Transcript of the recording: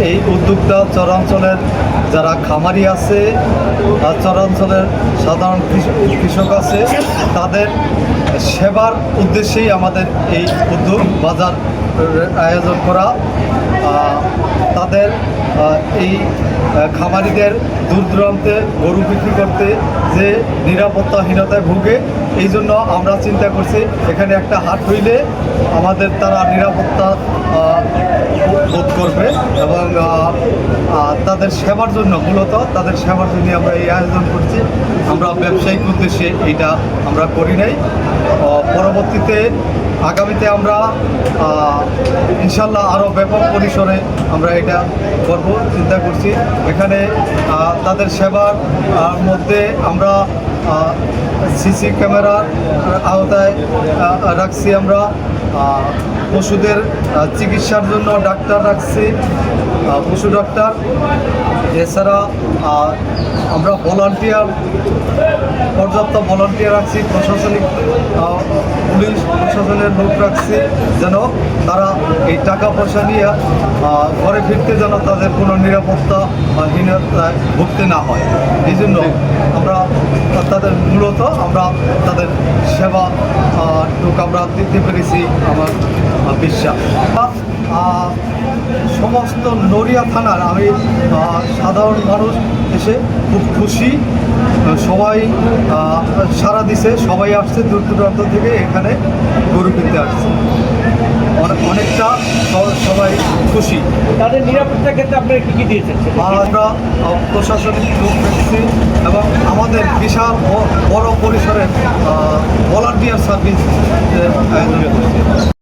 এই উদ্যোক্তা চরাঞ্চলের যারা খামারি আছে আর চরাঞ্চলের সাধারণ কৃষক আছে তাদের সেবার উদ্দেশ্যেই আমাদের এই উদ্যোগ বাজার আয়োজন করা। তাদের এই খামারিদের দূর দূরান্তে গরু বিক্রি করতে যে নিরাপত্তাহীনতায় ভুগে, এই জন্য আমরা চিন্তা করছি এখানে একটা হাট হইলে আমাদের তারা নিরাপত্তা বোধ করবে এবং তাদের সেবার জন্য, মূলত তাদের সেবার জন্য আমরা এই আয়োজন করছি। আমরা ব্যবসায়িক উদ্দেশ্যে এইটা আমরা করি নাই। পরবর্তীতে আগামীতে আমরা ইনশাল্লাহ আরও ব্যাপক পরিসরে আমরা এটা করব চিন্তা করছি। এখানে তাদের সেবার মধ্যে আমরা সিসি ক্যামেরার আওতায় রাখছি, আমরা পশুদের চিকিৎসার জন্য ডাক্তার রাখছি, পশু ডাক্তার। এছাড়া আমরা ভলান্টিয়ার, পর্যাপ্ত ভলান্টিয়ার রাখছি, প্রশাসনিক পুলিশ প্রশাসনের লোক রাখছি, যেন তারা এই টাকা পয়সা নিয়ে ঘরে ফিরতে যেন তাদের কোনো নিরাপত্তাহীনতায় ভুগতে না হয়। এই জন্য আমরা মূলত আমরা তাদের সেবা আমরা দিতে পেরেছি আমার বিশ্বাস। সমস্ত নড়িয়া থানার আমি সাধারণ মানুষ এসে খুব খুশি, সবাই সাড়া দিছে, সবাই আসছে দূর দূরান্ত থেকে এখানে গরু কিনতে আসছে, অনেকটা সবাই খুশি। তাদের নিরাপত্তার ক্ষেত্রে আপনারা কী কী দিয়েছেন? আমরা প্রশাসনিক লোক রেখেছি এবং আমাদের বিশাল বড় পরিসরের ভলান্টিয়ার সার্ভিস আয়োজন করছি।